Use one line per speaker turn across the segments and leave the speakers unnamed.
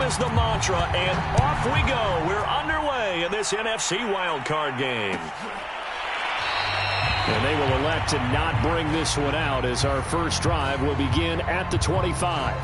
has the mantra, and off we go. We're underway in this NFC wildcard game.
And they will elect to not bring this one out as our first drive will begin at the 25.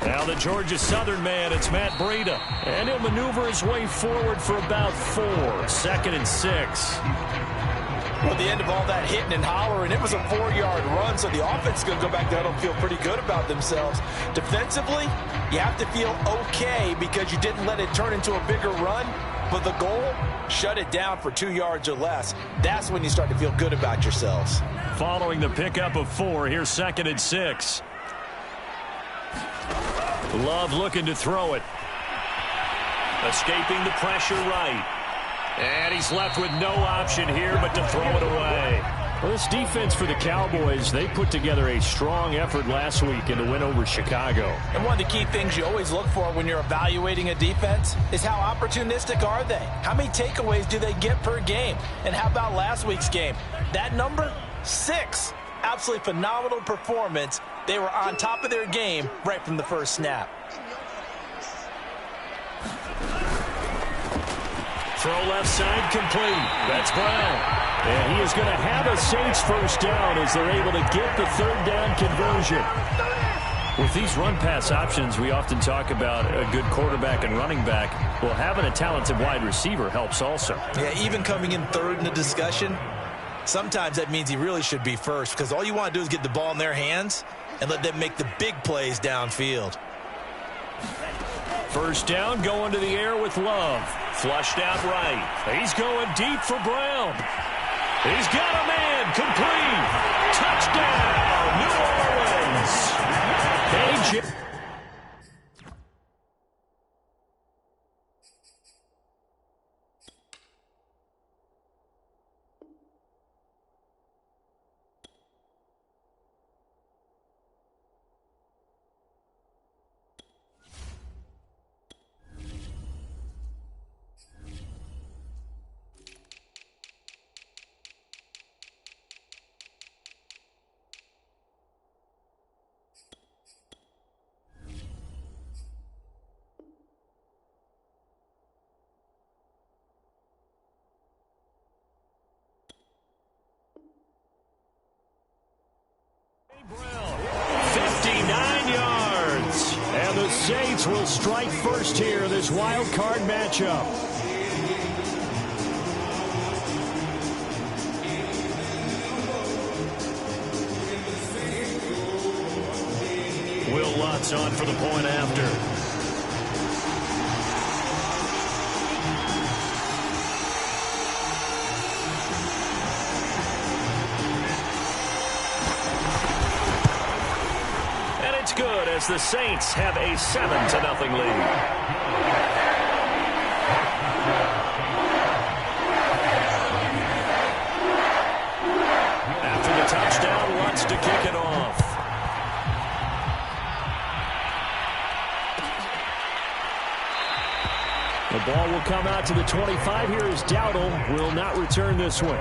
Now the Georgia Southern man, it's Matt Breida. And he'll maneuver his way forward for about 4. 2nd and 6.
Well, at the end of all that hitting and hollering, it was a 4-yard run, so the offense is going to go back there and feel pretty good about themselves. Defensively, you have to feel okay because you didn't let it turn into a bigger run, but the goal, shut it down for 2 yards or less. That's when you start to feel good about yourselves.
Following the pickup of 4, here's 2nd and 6. Love looking to throw it. Escaping the pressure right. And he's left with no option here but to throw it away.
Well, this defense for the Cowboys, they put together a strong effort last week in the win over Chicago.
And one of the key things you always look for when you're evaluating a defense is how opportunistic are they? How many takeaways do they get per game? And how about last week's game? That number? 6. Absolutely phenomenal performance. They were on top of their game right from the first snap.
Throw left side complete. That's Brown.
And he is going to have a Saints first down as they're able to get the 3rd down conversion.
With these run-pass options, we often talk about a good quarterback and running back. Well, having a talented wide receiver helps also.
Yeah, even coming in 3rd in the discussion, sometimes that means he really should be first because all you want to do is get the ball in their hands and let them make the big plays downfield.
First down, going to the air with Love. Flushed out right. He's going deep for Brown. He's got a man. Complete. Touchdown, New Orleans. AJ. Brown, 59 yards.
And the Saints will strike first here in this wild card matchup.
Will Lutz on for the point after. Good as the Saints have a 7-0 lead. After the touchdown, Lutz to kick it off.
The ball will come out to the 25 here as Dowdle will not return this one.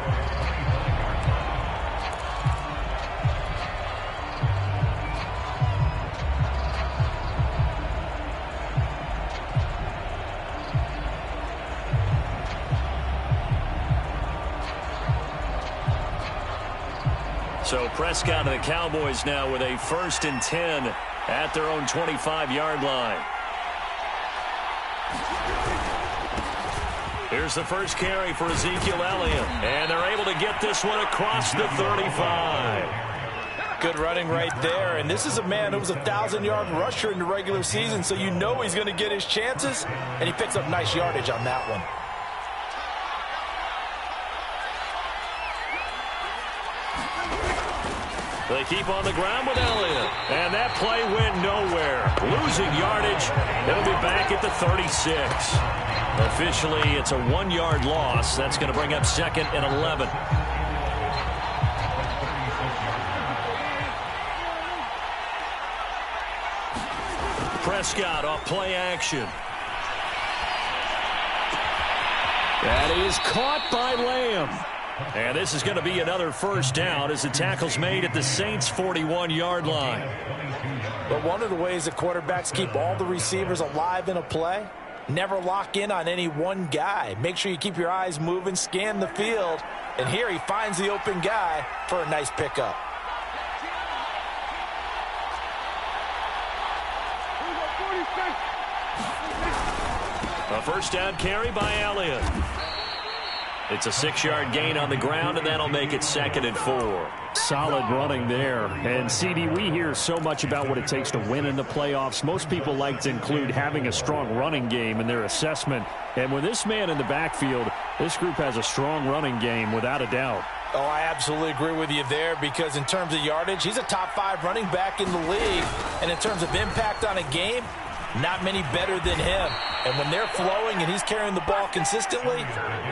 So Prescott and the Cowboys now with a 1st and 10 at their own 25-yard line. Here's the first carry for Ezekiel Elliott. And they're able to get this one across the 35.
Good running right there. And this is a man who was a 1,000-yard rusher in the regular season, so you know he's going to get his chances. And he picks up nice yardage on that one.
They keep on the ground with Elliott. And that play went nowhere. Losing yardage. It'll be back at the 36. Officially, it's a 1-yard loss. That's going to bring up 2nd and 11. Prescott off play action. That is caught by Lamb. And this is going to be another first down as the tackle's made at the Saints' 41-yard line.
But one of the ways that quarterbacks keep all the receivers alive in a play, never lock in on any one guy. Make sure you keep your eyes moving, scan the field. And here he finds the open guy for a nice pickup.
A first down carry by Elliott. It's a 6-yard gain on the ground, and that'll make it 2nd and 4.
Solid running there. And, CD, we hear so much about what it takes to win in the playoffs. Most people like to include having a strong running game in their assessment. And with this man in the backfield, this group has a strong running game without a doubt.
Oh, I absolutely agree with you there because in terms of yardage, he's a top 5 running back in the league. And in terms of impact on a game, not many better than him. And when they're flowing and he's carrying the ball consistently,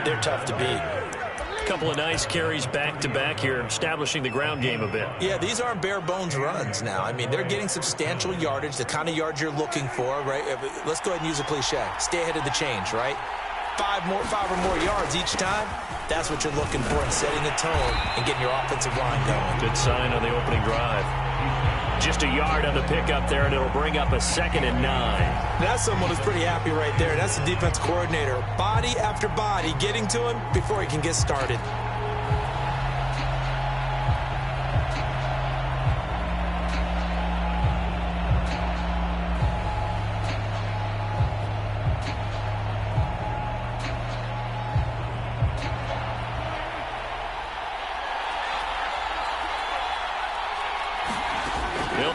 they're tough to beat.
A couple of nice carries back-to-back here, establishing the ground game a bit.
Yeah, these aren't bare-bones runs now. I mean, they're getting substantial yardage, the kind of yards you're looking for, right? Let's go ahead and use a cliche. Stay ahead of the change, right? 5 or more yards each time. That's what you're looking for in setting a tone and getting your offensive line going.
Good sign on the opening drive. Just a yard on the pickup there, and it'll bring up a 2nd and 9.
That's someone who's pretty happy right there. That's the defense coordinator. Body after body getting to him before he can get started.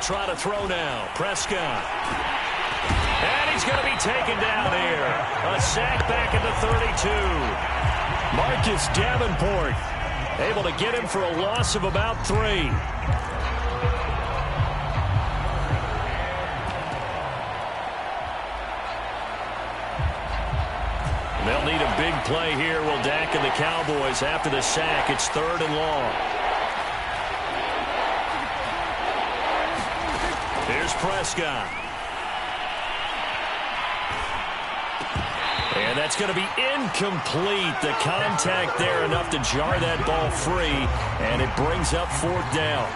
Try to throw now. Prescott. And he's going to be taken down here. A sack back at the 32. Marcus Davenport able to get him for a loss of about 3. They'll need a big play here. Will Dak and the Cowboys after the sack. It's 3rd and long. Here's Prescott. And that's going to be incomplete. The contact there enough to jar that ball free. And it brings up 4th down.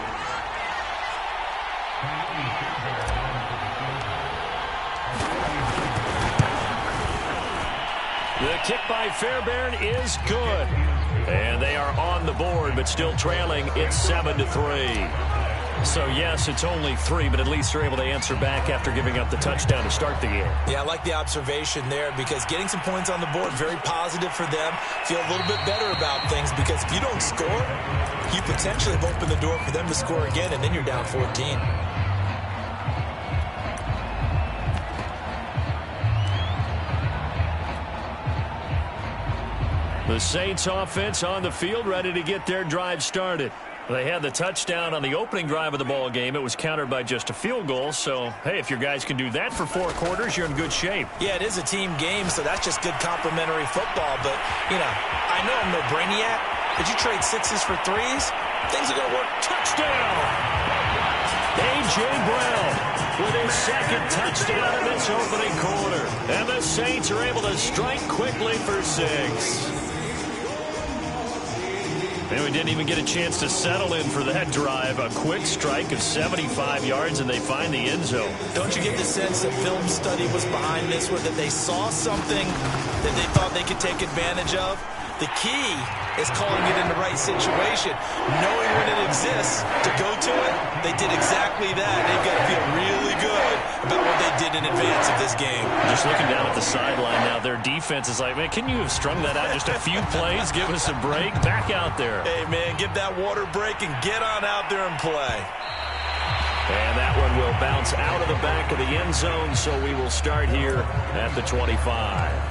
The kick by Fairbairn is good. And they are on the board, but still trailing. It's 7-3. So, yes, it's only 3, but at least they're able to answer back after giving up the touchdown to start the game.
Yeah, I like the observation there because getting some points on the board, very positive for them. Feel a little bit better about things because if you don't score, you potentially have opened the door for them to score again, and then you're down 14.
The Saints offense on the field, ready to get their drive started. They had the touchdown on the opening drive of the ball game. It was countered by just a field goal. So, hey, if your guys can do that for 4 quarters, you're in good shape.
Yeah, it is a team game, so that's just good complimentary football. But, you know, I know I'm no brainiac, but you trade 6s for 3s, things are going to work.
Touchdown! A.J. Brown with his 2nd touchdown in this opening quarter. And the Saints are able to strike quickly for 6. And we didn't even get a chance to settle in for that drive. A quick strike of 75 yards, and they find the end zone.
Don't you get the sense that film study was behind this, where that they saw something that they thought they could take advantage of? The key is calling it in the right situation, knowing when it exists to go to it. They did exactly that. They've got to feel really good about what they did in advance of this game.
Just looking down at the sideline now, their defense is like, man, can you have strung that out just a few plays? Give us a break. Back out there.
Hey, man, give that water break and get on out there and play.
And that one will bounce out of the back of the end zone, so we will start here at the 25.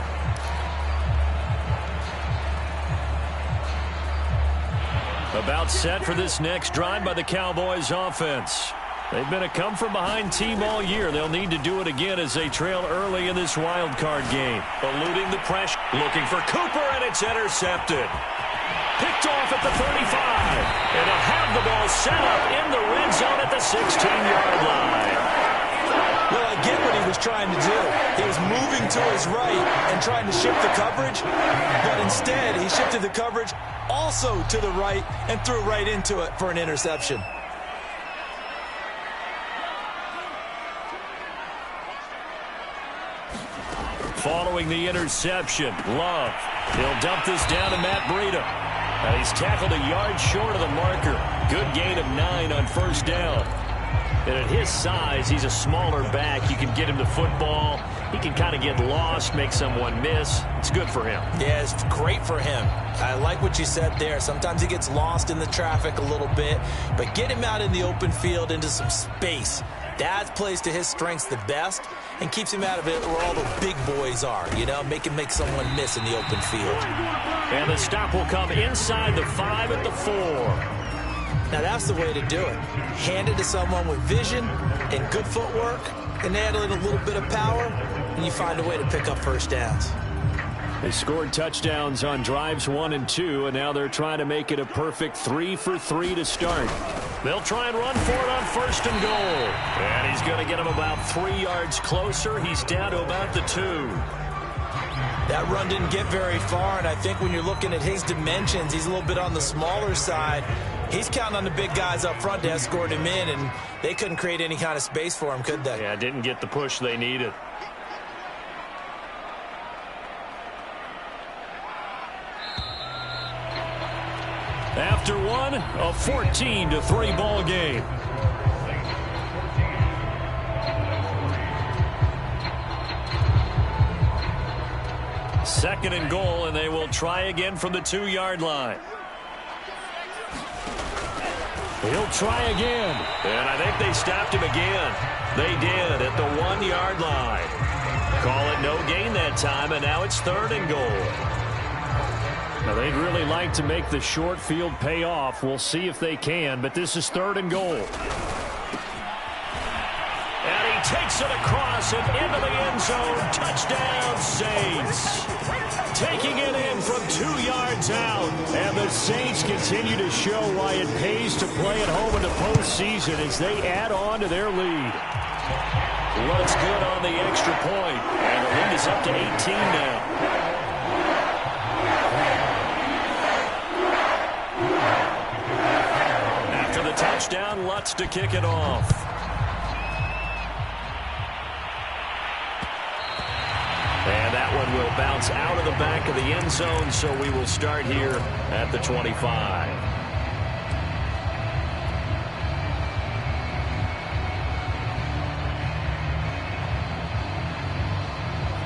About set for this next drive by the Cowboys offense. They've been a come-from-behind team all year. They'll need to do it again as they trail early in this wild card game.
Eluding the pressure. Looking for Cooper, and it's intercepted. Picked off at the 35. And they'll have the ball set up in the red zone at the 16-yard line.
Well, I get what he was trying to do. He was moving to his right and trying to shift the coverage, but instead he shifted the coverage also to the right and threw right into it for an interception.
Following the interception, Love. He'll dump this down to Matt Breida. He's tackled a yard short of the marker. Good gain of 9 on first down. And at his size, he's a smaller back. You can get him the football. He can kind of get lost, make someone miss. It's good for him.
Yeah, it's great for him. I like what you said there. Sometimes he gets lost in the traffic a little bit, but get him out in the open field into some space. That plays to his strengths the best and keeps him out of it where all the big boys are, you know, make someone miss in the open field.
And the stop will come inside the 5 at the 4.
Now, that's the way to do it. Hand it to someone with vision and good footwork, and add in a little bit of power, and you find a way to pick up first downs.
They scored touchdowns on drives 1 and 2, and now they're trying to make it a perfect 3 for 3 to start. They'll try and run for it on first and goal. And he's going to get him about 3 yards closer. He's down to about the 2.
That run didn't get very far, and I think when you're looking at his dimensions, he's a little bit on the smaller side. He's counting on the big guys up front to escort him in, and they couldn't create any kind of space for him, could they?
Yeah, didn't get the push they needed. After one, a 14-3 ball game. Second and goal, and they will try again from the 2-yard line. He'll try again. And I think they stopped him again. They did at the 1-yard line. Call it no gain that time, and now it's third and goal. Now, they'd really like to make the short field pay off. We'll see if they can, but this is third and goal. And he takes it across and into the end zone. Touchdown, Saints. Taking it in from 2 yards out. And the Saints continue to show why it pays to play at home in the postseason as they add on to their lead. Looks good on the extra point. And the lead is up to 18 now. After the touchdown, Lutz to kick it off. And that one will bounce out of the back of the end zone, so we will start here at the 25.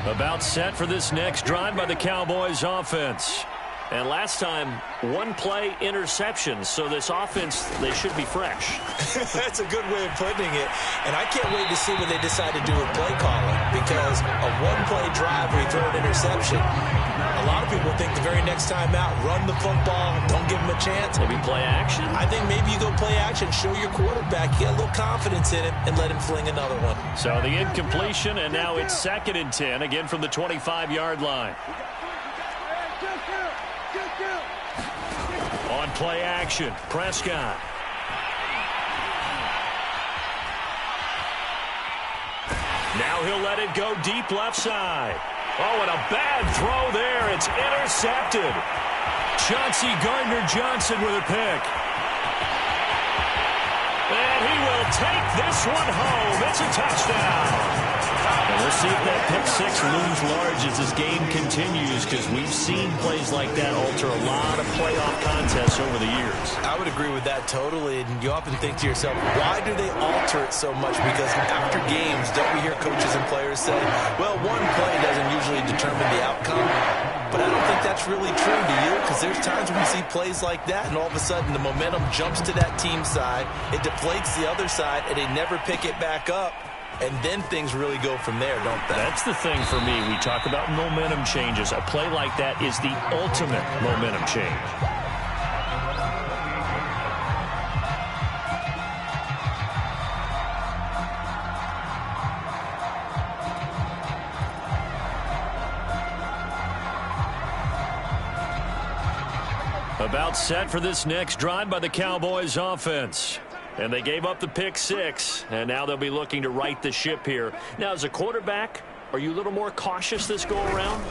About set for this next drive by the Cowboys offense. And last time, 1-play interception. So this offense, they should be fresh.
That's a good way of putting it. And I can't wait to see what they decide to do with play calling. Because a 1-play drive where you throw an interception, a lot of people think the very next time out, run the football, don't give them a chance.
Maybe play action?
I think maybe you go play action, show your quarterback, you get a little confidence in him, and let him fling another one.
So the incompletion, and now it's 2nd and 10, again from the 25-yard line. On play action, Prescott. Now he'll let it go deep left side. Oh, and a bad throw there. It's intercepted. Chauncey Gardner-Johnson with a pick. And he will take this one home. It's a touchdown. And we'll see if that pick 6 looms large as this game continues, because we've seen plays like that alter a lot of playoff contests over the years.
I would agree with that totally, and you often think to yourself, why do they alter it so much? Because after games, don't we hear coaches and players say, well, one play doesn't usually determine the outcome? But I don't think that's really true, do you? Because there's times when we see plays like that, and all of a sudden the momentum jumps to that team side, it deflates the other side, and they never pick it back up. And then things really go from there, don't they?
That's the thing for me. We talk about momentum changes. A play like that is the ultimate momentum change. About set for this next drive by the Cowboys offense. And they gave up the pick 6, and now they'll be looking to right the ship here. Now, as a quarterback, are you a little more cautious this go-around?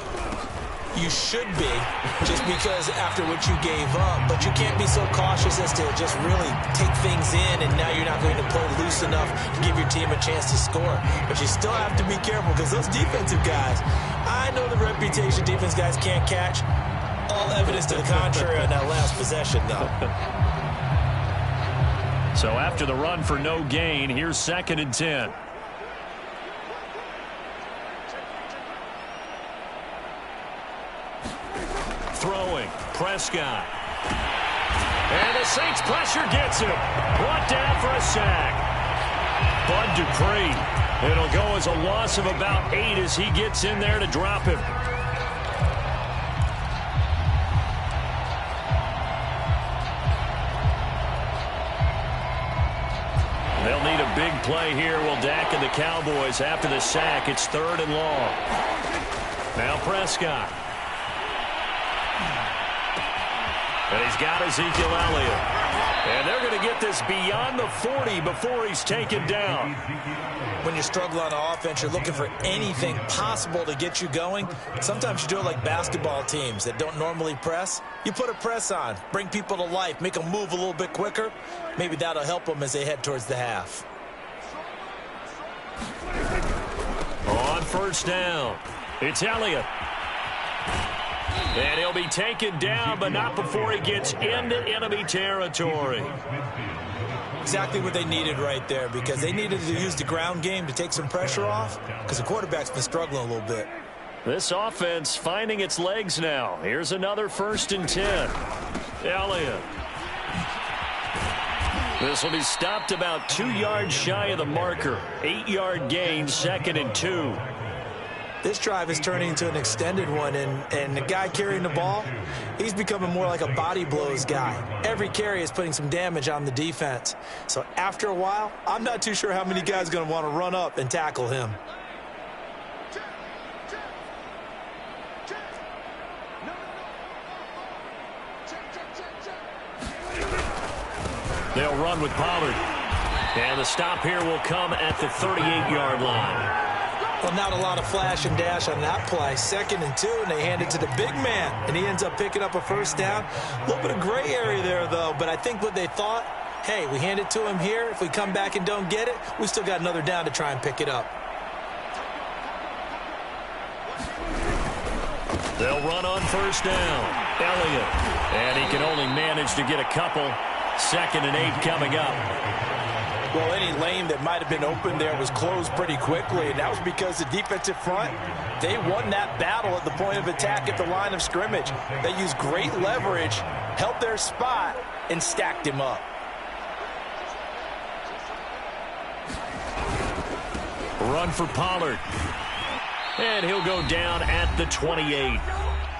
You should be, just because after what you gave up, but you can't be so cautious as to just really take things in, and now you're not going to play loose enough to give your team a chance to score. But you still have to be careful, because those defensive guys, I know the reputation defense guys can't catch. All evidence to the contrary on that last possession, though.
So after the run for no gain, here's 2nd and 10. Throwing, Prescott. And the Saints pressure gets him. Brought down for a sack. Bud Dupree. It'll go as a loss of about 8 as he gets in there to drop him. They'll need a big play here. Will Dak and the Cowboys after the sack. It's 3rd and long. Now Prescott. And he's got Ezekiel Elliott. And they're going to get this beyond the 40 before he's taken down.
When you struggle on offense, you're looking for anything possible to get you going. Sometimes you do it like basketball teams that don't normally press. You put a press on, bring people to life, make them move a little bit quicker. Maybe that'll help them as they head towards the half.
On 1st down, it's Elliott. And he'll be taken down, but not before he gets into enemy territory.
Exactly what they needed right there, because they needed to use the ground game to take some pressure off, because the quarterback's been struggling a little bit.
This offense finding its legs now. Here's another 1st and 10. Elliott. This will be stopped about 2 yards shy of the marker. 8-yard gain, 2nd and 2.
This drive is turning into an extended one, and the guy carrying the ball, he's becoming more like a body blows guy. Every carry is putting some damage on the defense. So after a while, I'm not too sure how many guys are going to want to run up and tackle him.
They'll run with Pollard. And the stop here will come at the 38-yard line.
Well, not a lot of flash and dash on that play. 2nd and 2, and they hand it to the big man, and he ends up picking up a 1st down. A little bit of gray area there, though, but I think what they thought, hey, we hand it to him here. If we come back and don't get it, we still got another down to try and pick it up.
They'll run on 1st down. Elliott. And he can only manage to get a couple. 2nd and 8 coming up.
Well, any lane that might have been open there was closed pretty quickly, and that was because the defensive front, they won that battle at the point of attack at the line of scrimmage. They used great leverage, held their spot, and stacked him up.
Run for Pollard. And he'll go down at the 28.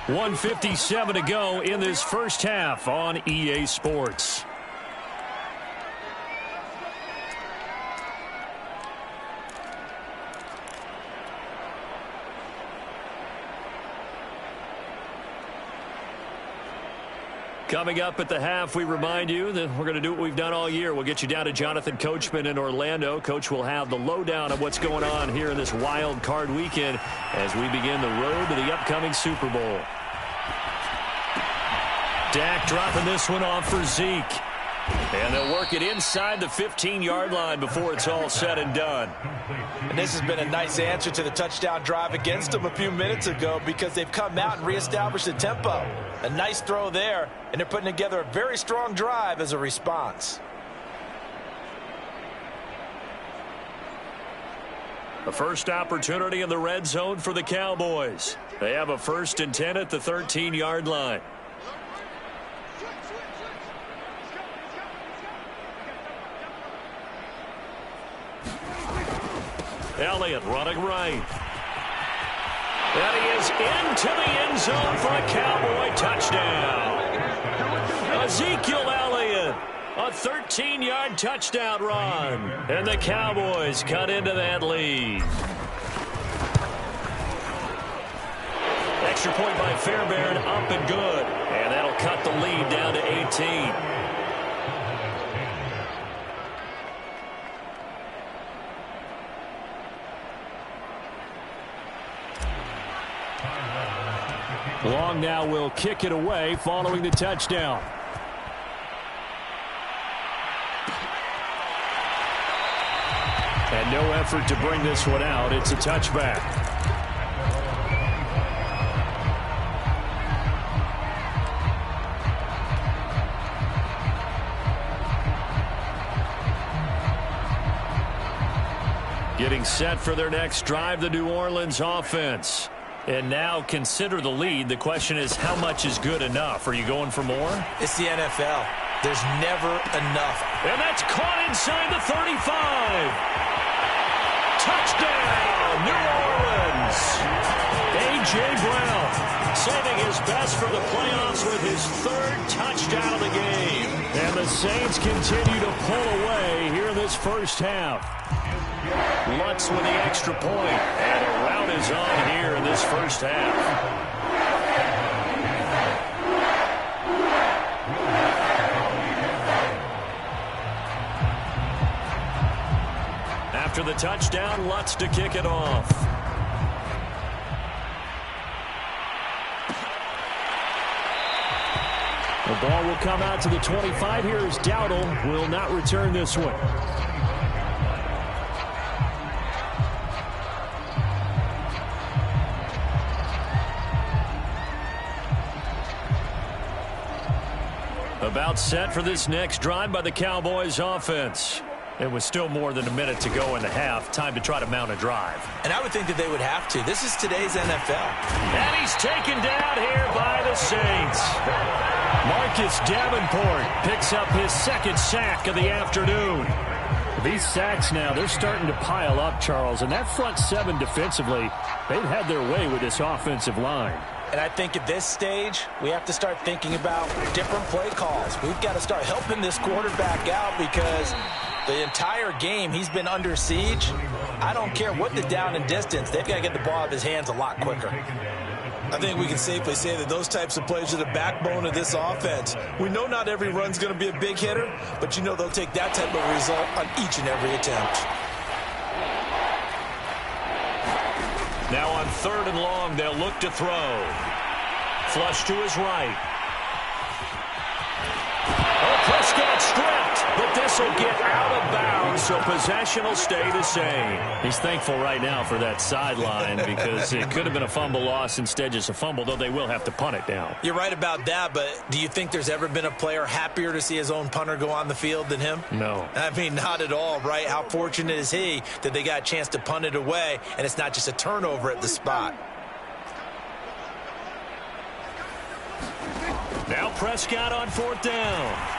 1:57 to go in this first half on EA Sports. Coming up at the half, we remind you that we're going to do what we've done all year. We'll get you down to Jonathan Coachman in Orlando. Coach will have the lowdown of what's going on here in this wild card weekend as we begin the road to the upcoming Super Bowl. Dak dropping this one off for Zeke. And they'll work it inside the 15-yard line before it's all said and done.
And this has been a nice answer to the touchdown drive against them a few minutes ago, because they've come out and reestablished the tempo. A nice throw there, and they're putting together a very strong drive as a response.
A first opportunity in the red zone for the Cowboys. They have a 1st and 10 at the 13-yard line. Elliott running right. And he is into the end zone for a Cowboy touchdown. Ezekiel Elliott, a 13-yard touchdown run. And the Cowboys cut into that lead.
extra point by Fairbairn, up and good. And that'll cut the lead down to 18.
Long now will kick it away following the touchdown. And no effort to bring this one out. It's a touchback. Getting set for their next drive, the New Orleans offense. And now consider the lead. The question is, how much is good enough? Are you going for more?
It's the NFL. There's never enough.
And that's caught inside the 35. Touchdown, New Orleans. A.J. Brown saving his best for the playoffs with his third touchdown of the game.
And the Saints continue to pull away here in this first half.
Lutz with the extra point. And a rout is on here in this first half. After the touchdown, Lutz to kick it off.
The ball will come out to the 25 here as Dowdle will not return this one. About set for this next drive by the Cowboys offense. It was still more than a minute to go in the half. Time to try to mount a drive.
And I would think that they would have to. This is today's NFL.
And he's taken down here by the Saints.
Marcus Davenport picks up his second sack of the afternoon. These sacks now, they're starting to pile up, Charles. And that front seven defensively, they've had their way with this offensive line.
And I think at this stage, we have to start thinking about different play calls. We've got to start helping this quarterback out because the entire game he's been under siege. I don't care what the down and distance. They've got to get the ball out of his hands a lot quicker.
I think we can safely say that those types of plays are the backbone of this offense. We know not every run's going to be a big hitter, but you know they'll take that type of result on each and every attempt.
Now on 3rd and long, they'll look to throw. Flush to his right. Oh, Prescott stripped, but this will get out of bounds, so possession will stay the same.
He's thankful right now for that sideline because it could have been a fumble loss, instead just a fumble, though they will have to punt it down.
You're right about that, but do you think there's ever been a player happier to see his own punter go on the field than him?
No.
I mean, not at all, right? How fortunate is he that they got a chance to punt it away, and it's not just a turnover at the spot.
Now Prescott on 4th down.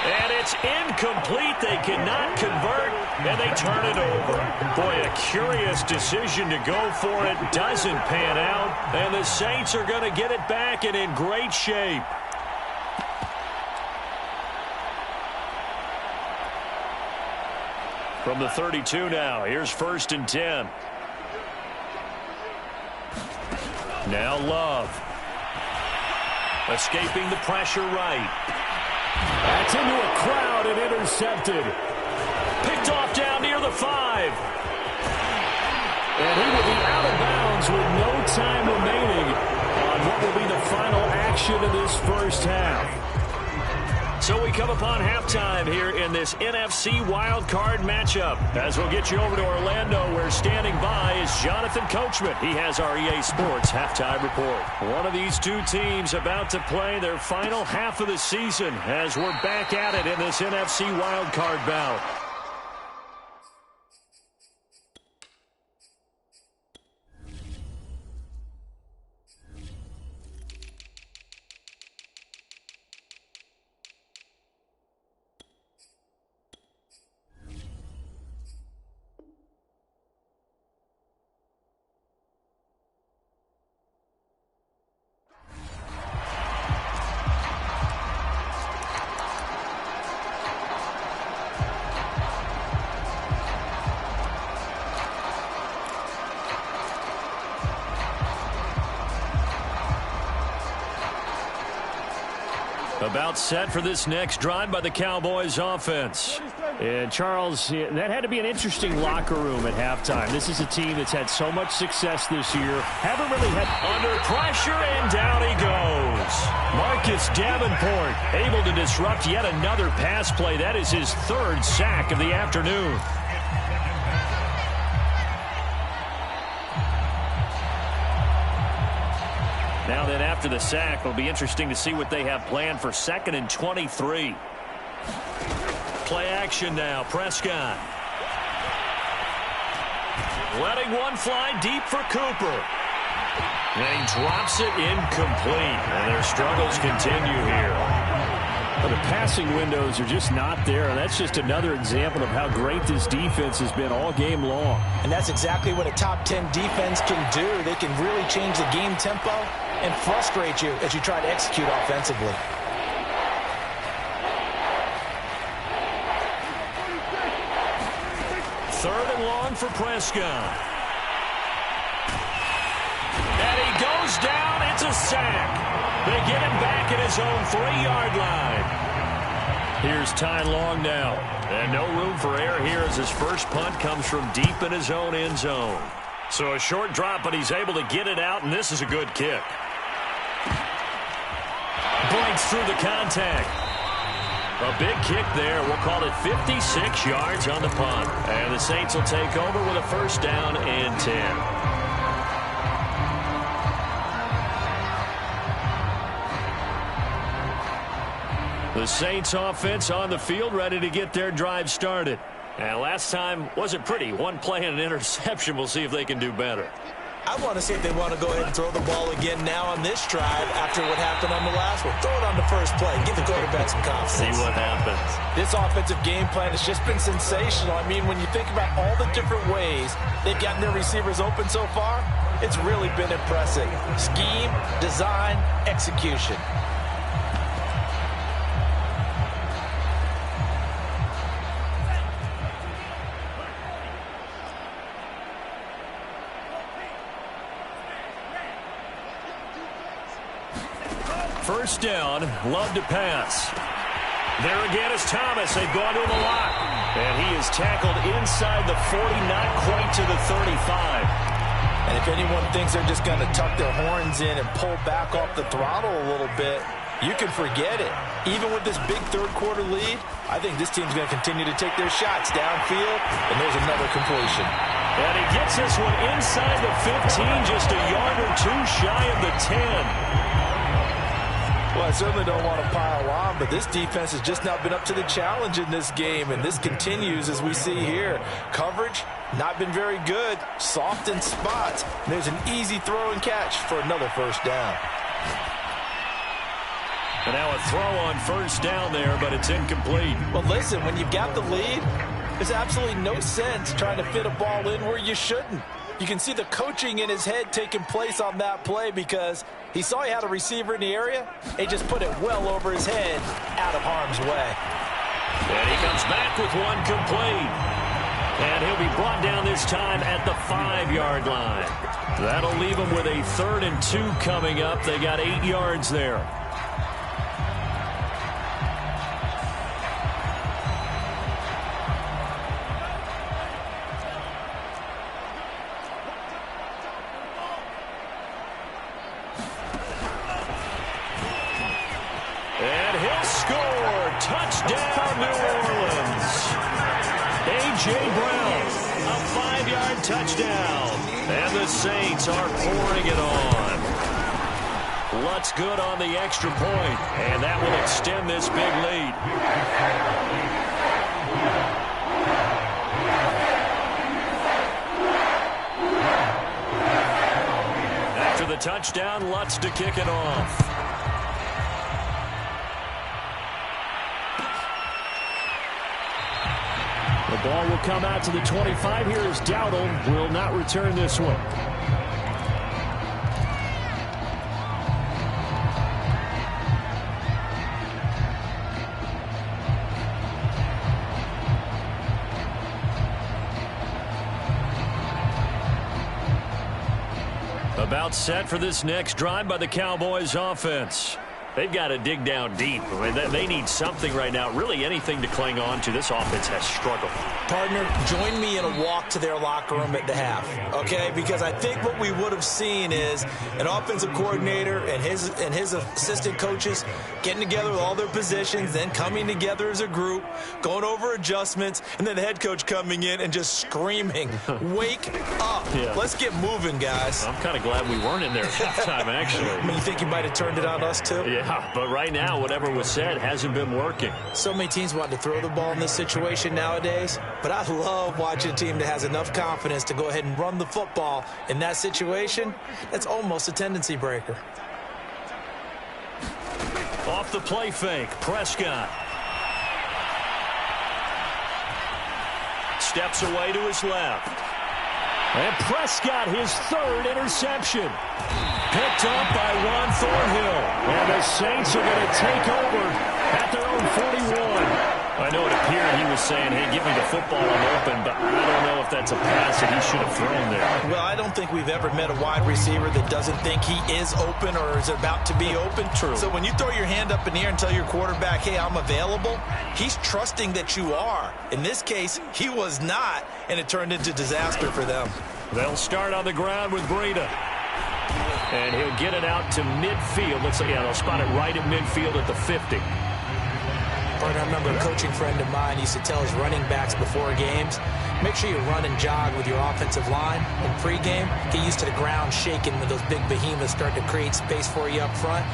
And it's incomplete. They cannot convert, and they turn it over. Boy, a curious decision to go for it. Doesn't pan out, and the Saints are going to get it back and in great shape.
From the 32 now, here's 1st and 10. Now Love.
Escaping the pressure right.
That's into a crowd and intercepted.
Picked off down near the 5.
And he will be out of bounds with no time remaining on what will be the final action of this first half.
So we come upon halftime here in this NFC wildcard matchup. As we'll get you over to Orlando, where standing by is Jonathan Coachman. He has our EA Sports halftime report.
One of these two teams about to play their final half of the season as we're back at it in this NFC wildcard bout. About set for this next drive by the Cowboys offense. And, Charles, that had to be an interesting locker room at halftime. This is a team that's had so much success this year. Haven't really had...
Under pressure, and down he goes. Marcus Davenport able to disrupt yet another pass play. That is his third sack of the afternoon. Now then, after the sack, it'll be interesting to see what they have planned for 2nd and 23. Play action now, Prescott. Letting one fly deep for Cooper. And he drops it incomplete. And their struggles continue here.
But the passing windows are just not there. That's just another example of how great this defense has been all game long.
And that's exactly what a top 10 defense can do. They can really change the game tempo and frustrate you as you try to execute offensively.
Third and long for Prescott. And he goes down. It's a sack. They get him back at his own 3-yard line. Here's Ty Long now. And no room for error here as his first punt comes from deep in his own end zone. So a short drop, but he's able to get it out, and this is a good kick. Breaks through the contact. A big kick there. We'll call it 56 yards on the punt. And the Saints will take over with a first down and 10. The Saints offense on the field, ready to get their drive started. And last time wasn't pretty. One play and an interception. We'll see if they can do better.
I want to see if they want to go ahead and throw the ball again now on this drive after what happened on the last one. Throw it on the first play. Give the quarterback some confidence.
See what happens.
This offensive game plan has just been sensational. I mean, when you think about all the different ways they've gotten their receivers open so far, it's really been impressive. Scheme, design, execution.
First down, Love to pass. There again is Thomas. They've gone to him a lot. And he is tackled inside the 40, not quite to the 35.
And if anyone thinks they're just going to tuck their horns in and pull back off the throttle a little bit, you can forget it. Even with this big third-quarter lead, I think this team's going to continue to take their shots downfield, and there's another completion.
And he gets this one inside the 15, just a yard or two shy of the 10.
Well, I certainly don't want to pile on, but this defense has just not been up to the challenge in this game, and this continues as we see here. Coverage, not been very good. Soft in spots. And there's an easy throw and catch for another first down.
And now a throw on first down there, but it's incomplete.
Well, listen, when you've got the lead, there's absolutely no sense trying to fit a ball in where you shouldn't. You can see the coaching in his head taking place on that play because he saw he had a receiver in the area. He just put it well over his head, out of harm's way.
And he comes back with one complete. And he'll be brought down this time at the 5-yard line. That'll leave him with a 3rd and 2 coming up. They got 8 yards there. Touchdown, New Orleans. A.J. Brown, a 5-yard touchdown. And the Saints are pouring it on. Lutz good on the extra point, and that will extend this big lead. After the touchdown, Lutz to kick it off.
The ball will come out to the 25 here as Dowdle will not return this one. About set for this next drive by the Cowboys offense. They've got to dig down deep. I mean, they need something right now, really anything to cling on to. This offense has struggled.
Partner, join me in a walk to their locker room at the half, okay? Because I think what we would have seen is an offensive coordinator and his assistant coaches getting together with all their positions, then coming together as a group, going over adjustments, and then the head coach coming in and just screaming, wake up.
Yeah.
Let's get moving, guys.
I'm kind of glad we weren't in there at halftime, actually.
I mean, you think you might have turned it on us, too?
Yeah, but right now, whatever was said hasn't been working.
So many teams want to throw the ball in this situation nowadays, but I love watching a team that has enough confidence to go ahead and run the football in that situation. That's almost a tendency breaker.
Off the play fake, Prescott. Steps away to his left. And Prescott, his third interception. Picked up by Ron Thornhill. And the Saints are going to take over at their own 41. I know it appeared he was saying, hey, give me the football, I'm open, but I don't know if that's a pass that he should have thrown there.
Well, I don't think we've ever met a wide receiver that doesn't think he is open or is about to be open.
True.
So when you throw your hand up in the air and tell your quarterback, hey, I'm available, he's trusting that you are. In this case, he was not, and it turned into disaster for them.
They'll start on the ground with Breida. And he'll get it out to midfield. Looks like, yeah, they'll spot it right at midfield at the 50.
I remember a coaching friend of mine used to tell his running backs before games, make sure you run and jog with your offensive line in pregame. Get used to the ground shaking when those big behemoths start to create space for you up front.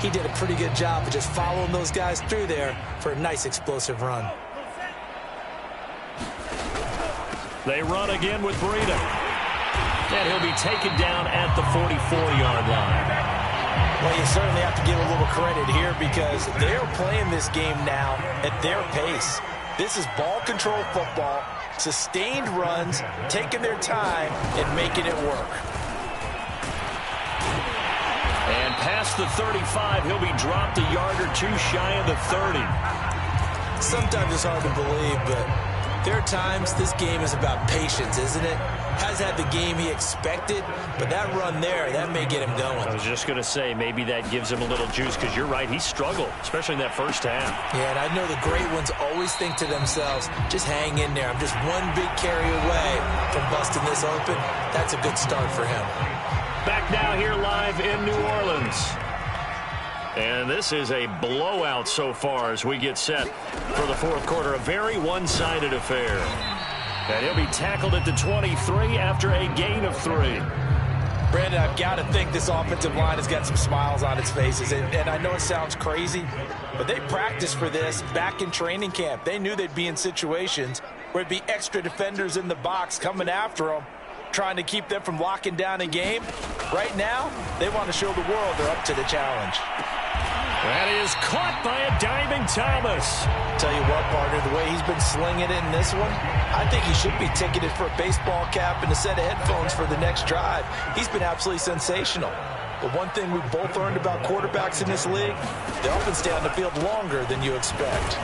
He did a pretty good job of just following those guys through there for a nice explosive run.
They run again with Breida. And he'll be taken down at the 44-yard line.
Well, you certainly have to give a little credit here because they're playing this game now at their pace. This is ball control football, sustained runs, taking their time and making it work.
And past the 35, he'll be dropped a yard or two shy of the 30.
Sometimes it's hard to believe, but there are times this game is about patience, isn't it? Has had the game he expected, but that run there, that may get him going.
I was just going to say, maybe that gives him a little juice, because you're right, he struggled, especially in that first half.
Yeah, and I know the great ones always think to themselves, just hang in there. I'm just one big carry away from busting this open. That's a good start for him.
Back now here live in New Orleans. And this is a blowout so far as we get set for the fourth quarter. A very one-sided affair. And he'll be tackled at the 23 after a gain of 3.
Brandon, I've got to think this offensive line has got some smiles on its faces. And I know it sounds crazy, but they practiced for this back in training camp. They knew they'd be in situations where it'd be extra defenders in the box coming after them, trying to keep them from locking down a game. Right now, they want to show the world they're up to the challenge.
That is caught by a diving Thomas.
Tell you what, partner, the way he's been slinging it in this one, I think he should be ticketed for a baseball cap and a set of headphones for the next drive. He's been absolutely sensational. But one thing we've both learned about quarterbacks in this league, they often stay on the field longer than you expect.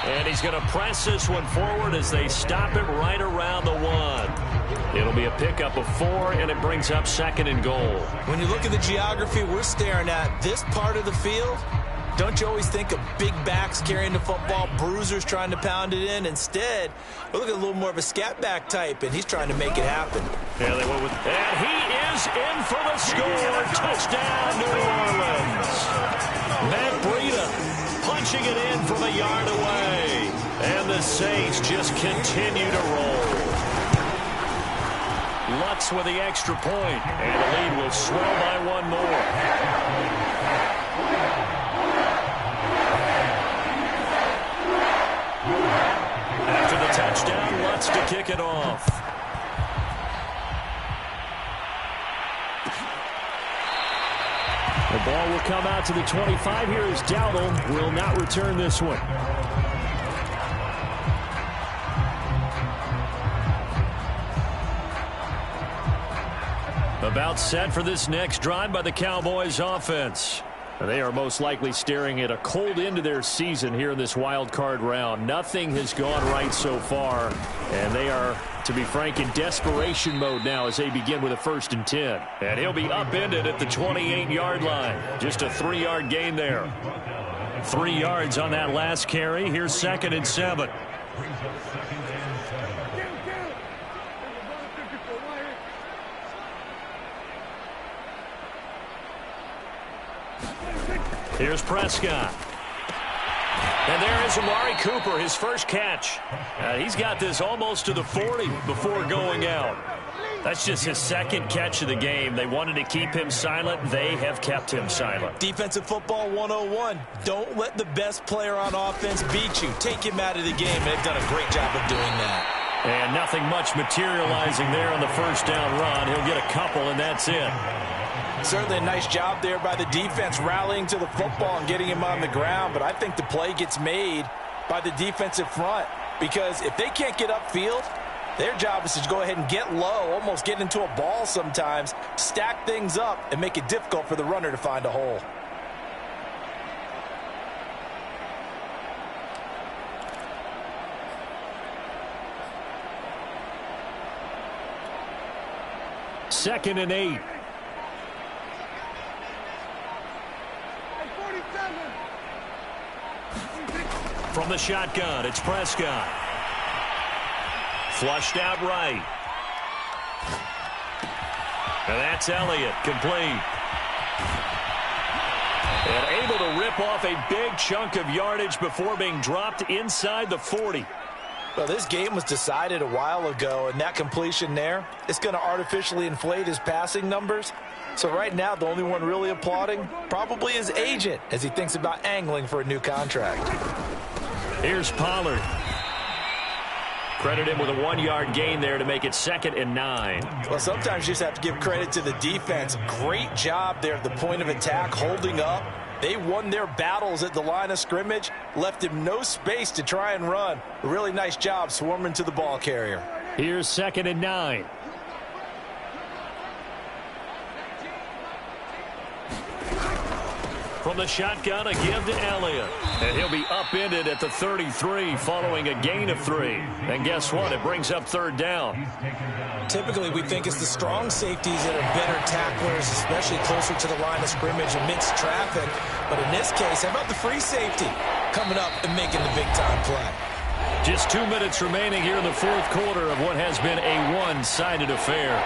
And he's going to press this one forward as they stop it right around the 1. It'll be a pickup of 4, and it brings up 2nd and goal.
When you look at the geography we're staring at, this part of the field, don't you always think of big backs carrying the football, bruisers trying to pound it in? Instead, we're looking at a little more of a scat back type, and he's trying to make it happen.
Yeah, they went with, and he is in for the score. Touchdown, New Orleans. Matt Breida punching it in from a yard away. And the Saints just continue to roll. Lutz with the extra point, and the lead will swell by 1 more. After the touchdown, Lutz to kick it off. The ball will come out to the 25 here as Dowdle will not return this one. About set for this next drive by the Cowboys offense. They are most likely staring at a cold end to their season here in this wild card round. Nothing has gone right so far, and they are, to be frank, in desperation mode now as they begin with a 1st and 10. And he'll be upended at the 28-yard line. Just a 3-yard gain there. 3 yards on that last carry. Here's 2nd and 7. Here's Prescott. And there is Amari Cooper, his first catch. He's got this almost to the 40 before going out. That's just his 2nd catch of the game. They wanted to keep him silent. They have kept him silent.
Defensive football 101. Don't let the best player on offense beat you. Take him out of the game, and they've done a great job of doing that.
And nothing much materializing there on the 1st down run. He'll get a couple, and that's it.
Certainly a nice job there by the defense rallying to the football and getting him on the ground, but I think the play gets made by the defensive front because if they can't get upfield, their job is to go ahead and get low, almost get into a ball sometimes, stack things up, and make it difficult for the runner to find a hole.
Second and 8. From the shotgun, it's Prescott. Flushed out right. And that's Elliott, complete. And able to rip off a big chunk of yardage before being dropped inside the 40.
Well, this game was decided a while ago, and that completion there, it's going to artificially inflate his passing numbers. So right now, the only one really applauding probably his agent as he thinks about angling for a new contract.
Here's Pollard. Credit him with a 1-yard gain there to make it 2nd and 9.
Well, sometimes you just have to give credit to the defense. Great job there at the point of attack, holding up. They won their battles at the line of scrimmage, left him no space to try and run. A really nice job swarming to the ball carrier.
Here's 2nd and 9. From the shotgun, a give to Elliott. And he'll be upended at the 33 following a gain of 3. And guess what? It brings up 3rd down.
Typically, we think it's the strong safeties that are better tacklers, especially closer to the line of scrimmage amidst traffic. But in this case, how about the free safety coming up and making the big-time play?
Just 2 minutes remaining here in the 4th quarter of what has been a one-sided affair.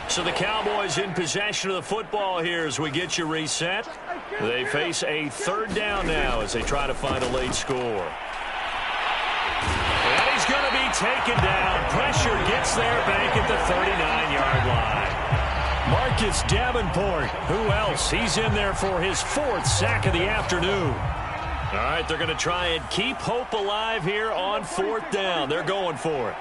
So the Cowboys in possession of the football here as we get you reset. They face a 3rd down now as they try to find a late score. And he's going to be taken down. Pressure gets there back at the 39-yard line. Marcus Davenport, who else? He's in there for his 4th sack of the afternoon. All right, they're going to try and keep hope alive here on 4th down. They're going for it.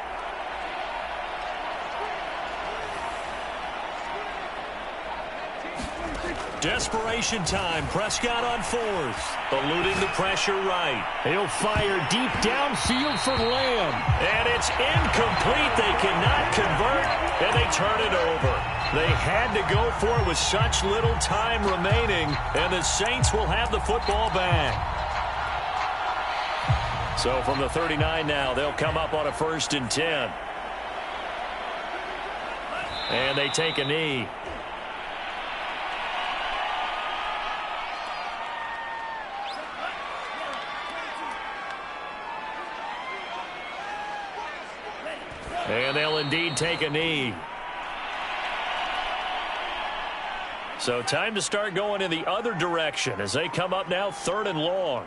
Desperation time. Prescott on 4th. Eluding the pressure right. He'll fire deep downfield for Lamb. And it's incomplete. They cannot convert, and they turn it over. They had to go for it with such little time remaining, and the Saints will have the football back. So from the 39 now, they'll come up on a 1st and 10. And they take a knee. And they'll indeed take a knee. So time to start going in the other direction as they come up now 3rd and long.